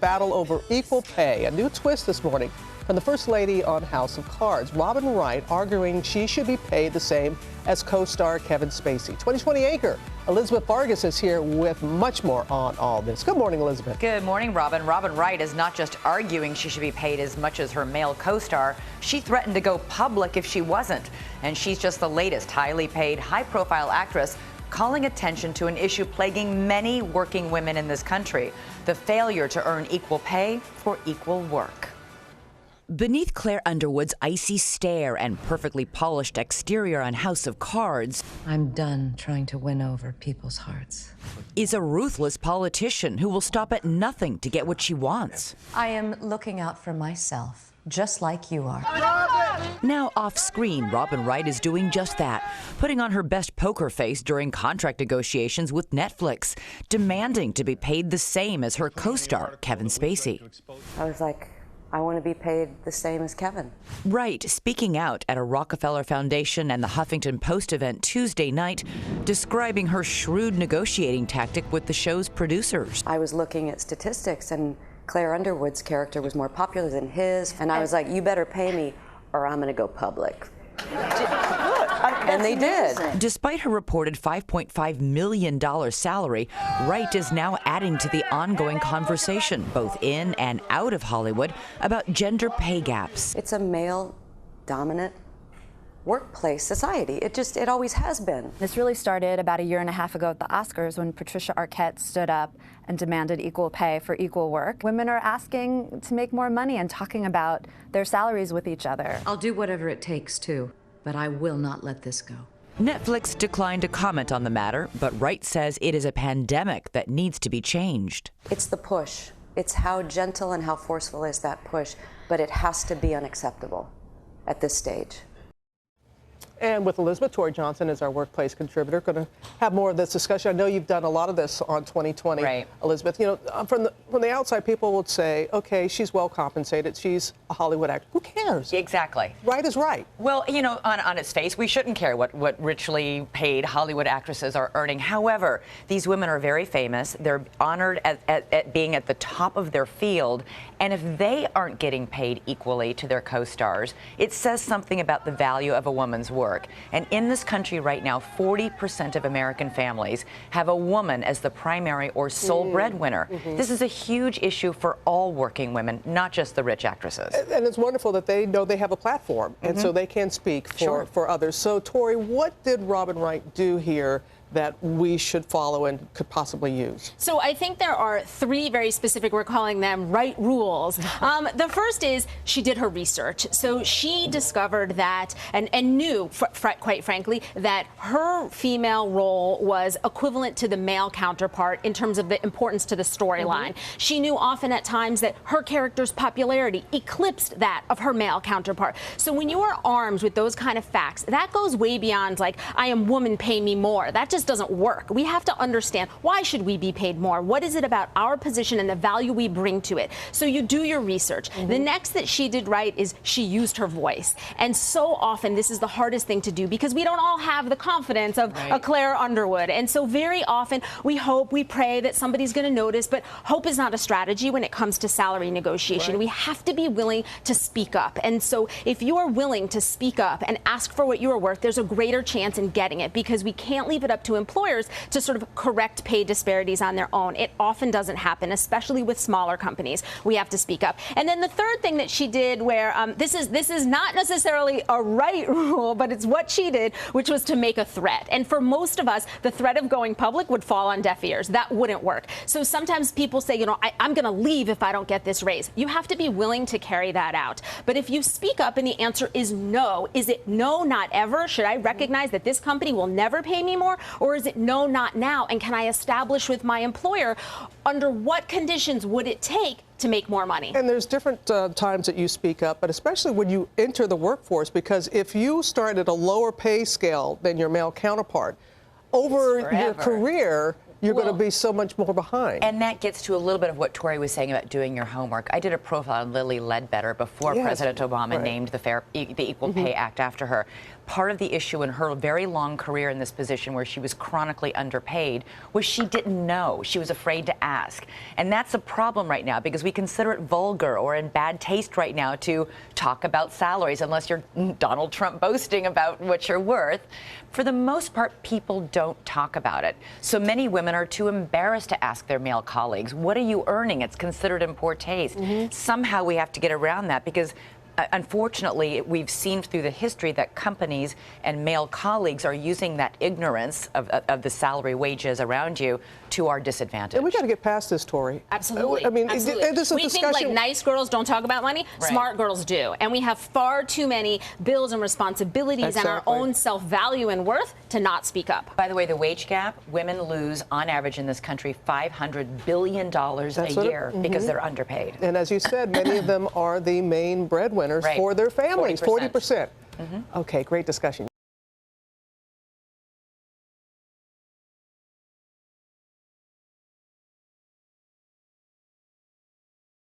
battle over equal pay. A new twist this morning from the First Lady on House of Cards. Robin Wright arguing she should be paid the same as co-star Kevin Spacey. 2020 anchor Elizabeth Vargas is here with much more on all this. Good morning, Elizabeth. Good morning, Robin. Robin Wright is not just arguing she should be paid as much as her male co-star. She threatened to go public if she wasn't. And she's just the latest highly paid, high-profile actress calling attention to an issue plaguing many working women in this country: the failure to earn equal pay for equal work. Beneath Claire Underwood's icy stare and perfectly polished exterior on House of Cards, I'm done trying to win over people's hearts, is a ruthless politician who will stop at nothing to get what she wants. I am looking out for myself, just like you are. Now off-screen, Robin Wright is doing just that, putting on her best poker face during contract negotiations with Netflix, demanding to be paid the same as her co-star, Kevin Spacey. I was like, I want to be paid the same as Kevin. Wright speaking out at a Rockefeller Foundation and the Huffington Post event Tuesday night, describing her shrewd negotiating tactic with the show's producers. I was looking at statistics, and Claire Underwood's character was more popular than his, and I was like, you better pay me or I'm going to go public. And they did. Despite her reported $5.5 million salary, Wright is now adding to the ongoing conversation, both in and out of Hollywood, about gender pay gaps. It's a male-dominant workplace society. It always has been. This really started about a year and a half ago at the Oscars when Patricia Arquette stood up and demanded equal pay for equal work. Women are asking to make more money and talking about their salaries with each other. I'll do whatever it takes, too, but I will not let this go. Netflix declined to comment on the matter, but Wright says it is a pandemic that needs to be changed. It's the push. It's how gentle and how forceful is that push, but it has to be unacceptable at this stage. And with Elizabeth, Tori Johnson is our workplace contributor. Going to have more of this discussion. I know you've done a lot of this on 2020, right, Elizabeth. You know, from the outside, people would say, okay, she's well compensated. She's a Hollywood actor. Who cares? Exactly. Right is right. Well, you know, on its face, we shouldn't care what richly paid Hollywood actresses are earning. However, these women are very famous. They're honored at being at the top of their field. And if they aren't getting paid equally to their co-stars, it says something about the value of a woman's work. And in this country right now, 40% of American families have a woman as the primary or sole breadwinner. This is a huge issue for all working women, not just the rich actresses. And it's wonderful that they know they have a platform, and so they can speak for others. So, Tori, what did Robin Wright do here that we should follow and could possibly use? So I think there are three very specific, we're calling them Wright rules. The first is she did her research. So she discovered that and knew, quite frankly, that her female role was equivalent to the male counterpart in terms of the importance to the storyline. She knew often at times that her character's popularity eclipsed that of her male counterpart. So when you are armed with those kind of facts, that goes way beyond like, I am woman, pay me more. That just doesn't work. We have to understand, why should we be paid more? What is it about our position and the value we bring to it? So you do your research. The next that she did right is she used her voice. And so often this is the hardest thing to do because we don't all have the confidence of a Claire Underwood. And so very often we hope, we pray that somebody's going to notice, but hope is not a strategy when it comes to salary negotiation. We have to be willing to speak up. And so if you are willing to speak up and ask for what you are worth, there's a greater chance in getting it because we can't leave it up to employers to sort of correct pay disparities on their own. It often doesn't happen, especially with smaller companies. We have to speak up. And then the third thing that she did, where this is not necessarily a right rule, but it's what she did, which was to make a threat. And for most of us, the threat of going public would fall on deaf ears. That wouldn't work. So sometimes people say, you know, I'm going to leave if I don't get this raise. You have to be willing to carry that out. But if you speak up and the answer is no, is it no, not ever? Should I recognize that this company will never pay me more? Or is it no, not now? And can I establish with my employer under what conditions would it take to make more money? And there's different times that you speak up, but especially when you enter the workforce, because if you start at a lower pay scale than your male counterpart, over your career, you're going to be so much more behind. And that gets to a little bit of what Tori was saying about doing your homework. I did a profile on Lilly Ledbetter before President Obama named the Equal Pay Act after her. part of the issue in her very long career in this position where she was chronically underpaid was she didn't know. She was afraid to ask. And that's a problem right now because we consider it vulgar or in bad taste right now to talk about salaries unless you're Donald Trump boasting about what you're worth. For the most part, people don't talk about it. So many women are too embarrassed to ask their male colleagues, what are you earning? It's considered in poor taste. Somehow we have to get around that because unfortunately, we've seen through the history that companies and male colleagues are using that ignorance of the salary wages around you to our disadvantage. And we got to get past this, Tori. Absolutely. I mean, absolutely. This is we think like nice girls don't talk about money. Right. Smart girls do. And we have far too many bills and responsibilities and our own self-value and worth to not speak up. By the way, the wage gap, women lose on average in this country $500 billion a year because they're underpaid. And as you said, many of them are the main breadwinners for their families, 40%. Okay, great discussion.